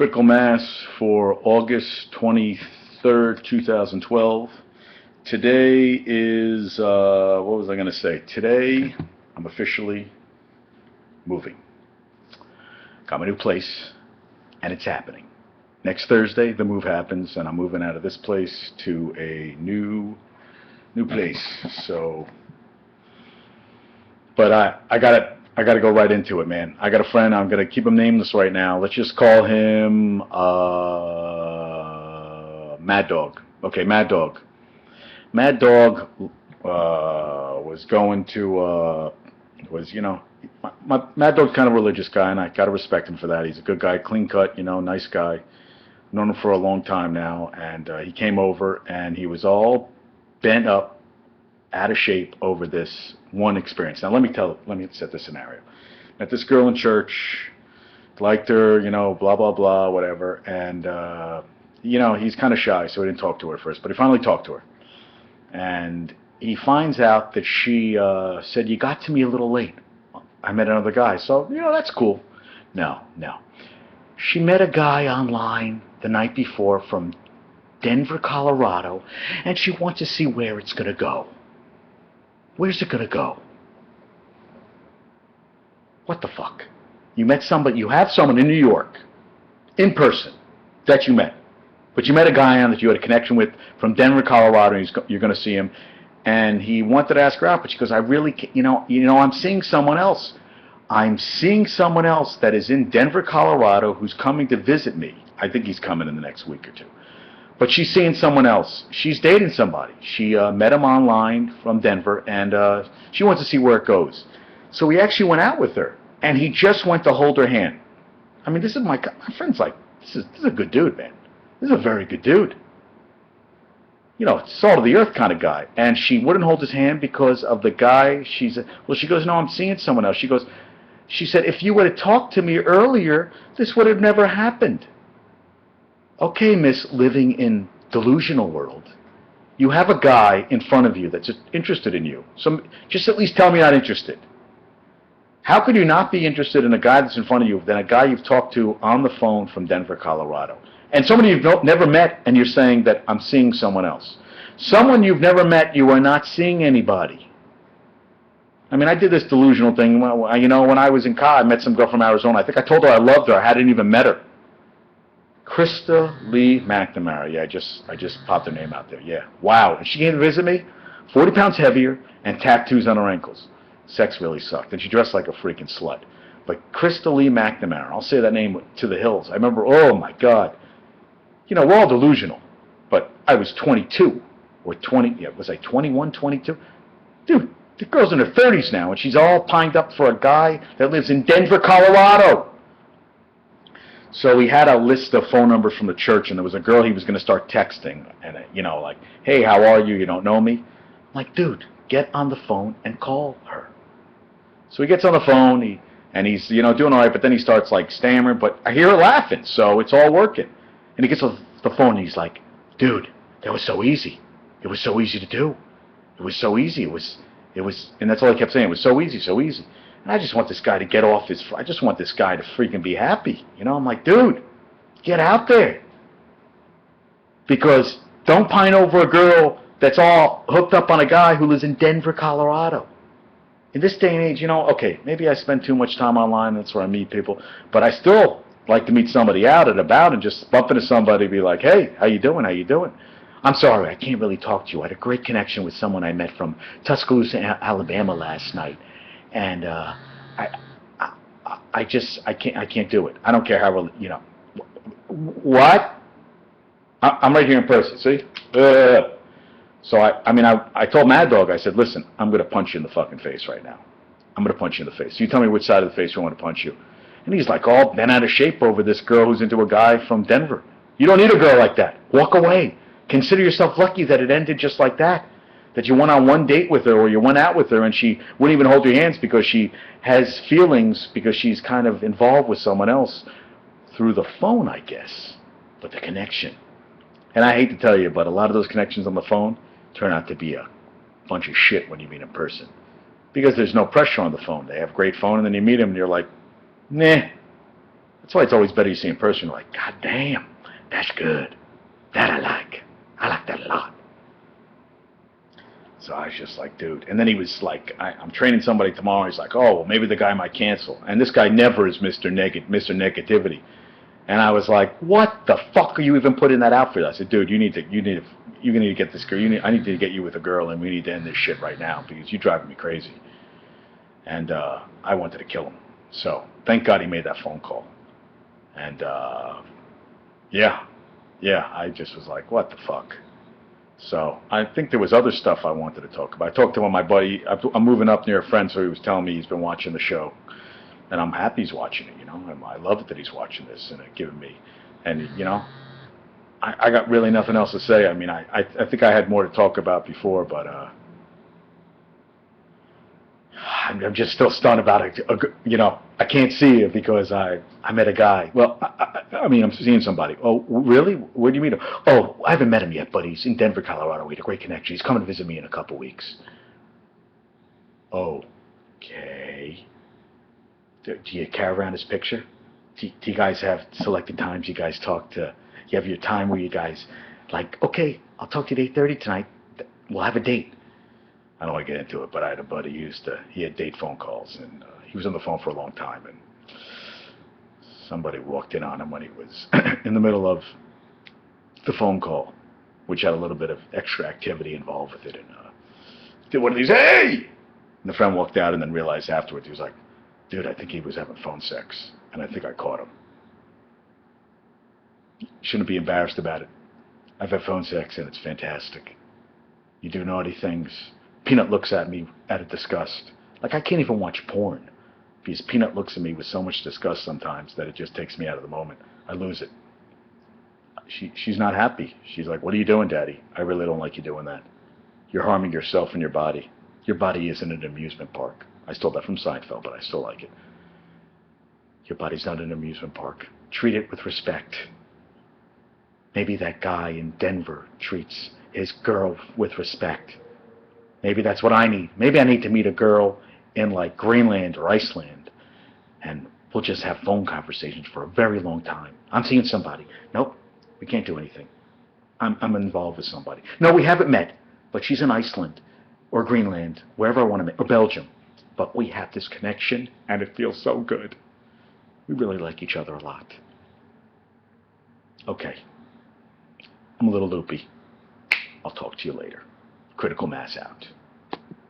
Critical Mass for August 23rd, 2012. Today is, what was I going to say? Today, I'm officially moving. Got my new place, and it's happening. Next Thursday, the move happens, and I'm moving out of this place to a new place. So, but I gotta go right into it, man. I got a friend. I'm gonna keep him nameless right now. Let's just call him Mad Dog. Okay, Mad Dog. Mad Dog was going to my Mad Dog's kind of a religious guy, and I gotta respect him for that. He's a good guy, clean cut, nice guy. Known him for a long time now, and he came over and he was all bent up, out of shape over this one experience. Now let me set the scenario. Met this girl in church, liked her, blah blah blah, whatever, and he's kind of shy, so he didn't talk to her at first, but he finally talked to her, and he finds out that she said, "You got to me a little late. I met another guy." So that's cool. No. She met a guy online the night before from Denver, Colorado, and she wants to see where it's going to go. Where's it going to go? What the fuck? You met somebody, you have someone in New York, in person, that you met. But you met a guy on that you had a connection with from Denver, Colorado, and you're going to see him. And he wanted to ask her out, but she goes, I really can't, I'm seeing someone else. I'm seeing someone else that is in Denver, Colorado, who's coming to visit me. I think he's coming in the next week or two. But she's seeing someone else. She's dating somebody. She met him online from Denver, and she wants to see where it goes. So he actually went out with her, and he just went to hold her hand. I mean, this is my friend's like, this is a good dude, man. This is a very good dude. Salt of the earth kind of guy. And she wouldn't hold his hand because of the guy. She goes, no, I'm seeing someone else. She said, if you would have talked to me earlier, this would have never happened. Okay, miss, living in delusional world. You have a guy in front of you that's interested in you. So just at least tell me you're not interested. How could you not be interested in a guy that's in front of you than a guy you've talked to on the phone from Denver, Colorado? And somebody you've never met, and you're saying that I'm seeing someone else. Someone you've never met, you are not seeing anybody. I mean, I did this delusional thing. When I was in college, I met some girl from Arizona. I think I told her I loved her. I hadn't even met her. Krista Lee McNamara. Yeah, I just popped her name out there. Yeah. Wow. And she came to visit me, 40 pounds heavier, and tattoos on her ankles. Sex really sucked. And she dressed like a freaking slut. But Krista Lee McNamara, I'll say that name to the hills. I remember, oh my God. We're all delusional. But I was 22 or 20. Yeah, was I 21, 22? Dude, the girl's in her 30s now, and she's all pined up for a guy that lives in Denver, Colorado. So we had a list of phone numbers from the church, and there was a girl he was going to start texting, and like, hey, how are you? You don't know me? I'm like, dude, get on the phone and call her. So he gets on the phone, he's doing all right, but then he starts like stammering, but I hear her laughing, so it's all working. And he gets on the phone, and he's like, dude, that was so easy. It was so easy to do. It was so easy. It was, and that's all he kept saying. It was so easy, so easy. And I just want this guy to get off I just want this guy to freaking be happy. I'm like, dude, get out there. Because don't pine over a girl that's all hooked up on a guy who lives in Denver, Colorado. In this day and age, okay, maybe I spend too much time online, that's where I meet people, but I still like to meet somebody out and about and just bump into somebody and be like, hey, how you doing? I'm sorry, I can't really talk to you. I had a great connection with someone I met from Tuscaloosa, Alabama last night. And I can't do it. I don't care how, What? I'm right here in person, see? So I told Mad Dog, I said, listen, I'm going to punch you in the fucking face right now. I'm going to punch you in the face. You tell me which side of the face you want to punch you. And he's like all bent out of shape over this girl who's into a guy from Denver. You don't need a girl like that. Walk away. Consider yourself lucky that it ended just like that. That you went on one date with her or you went out with her and she wouldn't even hold your hands because she has feelings because she's kind of involved with someone else through the phone, I guess. But the connection. And I hate to tell you, but a lot of those connections on the phone turn out to be a bunch of shit when you meet in person. Because there's no pressure on the phone. They have a great phone and then you meet them and you're like, nah, That's why it's always better you see in person. You're like, God damn, that's good. That I like. I like that a lot. So I was just like, dude. And then he was like, I'm training somebody tomorrow. He's like, oh, well, maybe the guy might cancel. And this guy never is Mr. Negativity. And I was like, what the fuck are you even putting that out for? I said, dude, you need to get this girl. I need to get you with a girl, and we need to end this shit right now because you're driving me crazy. And I wanted to kill him. So thank God he made that phone call. And yeah, I just was like, what the fuck? So I think there was other stuff I wanted to talk about. I talked to one of my buddy. I'm moving up near a friend, so he was telling me he's been watching the show, and I'm happy he's watching it. You know, and I love it that he's watching this and giving me. And you know, I got really nothing else to say. I mean, I think I had more to talk about before, but I'm just still stunned about it. You know, I can't see it because I met a guy. Well, I mean, I'm seeing somebody. Oh, really? Where do you meet him? Oh, I haven't met him yet, but he's in Denver, Colorado. We had a great connection. He's coming to visit me in a couple weeks. Okay. Do you carry around his picture? Do you guys have selected times you guys talk to? You have your time where you guys, like, okay, I'll talk to you at 8:30 tonight. We'll have a date. I don't want to get into it, but I had a buddy he had date phone calls, and he was on the phone for a long time, and somebody walked in on him when he was in the middle of the phone call, which had a little bit of extra activity involved with it, and did one of these, hey! And the friend walked out and then realized afterwards, he was like, dude, I think he was having phone sex, and I think I caught him. Shouldn't be embarrassed about it. I've had phone sex, and it's fantastic. You do naughty things. Peanut looks at me out of disgust. Like, I can't even watch porn because Peanut looks at me with so much disgust sometimes that it just takes me out of the moment. I lose it. She's not happy. She's like, what are you doing, Daddy? I really don't like you doing that. You're harming yourself and your body. Your body isn't an amusement park. I stole that from Seinfeld, but I still like it. Your body's not an amusement park. Treat it with respect. Maybe that guy in Denver treats his girl with respect. Maybe that's what I need. Maybe I need to meet a girl in like Greenland or Iceland, and we'll just have phone conversations for a very long time. I'm seeing somebody. Nope, we can't do anything. I'm involved with somebody. No, we haven't met, but she's in Iceland or Greenland, wherever I want to meet, or Belgium. But we have this connection, and it feels so good. We really like each other a lot. Okay. I'm a little loopy. I'll talk to you later. Critical Mass out.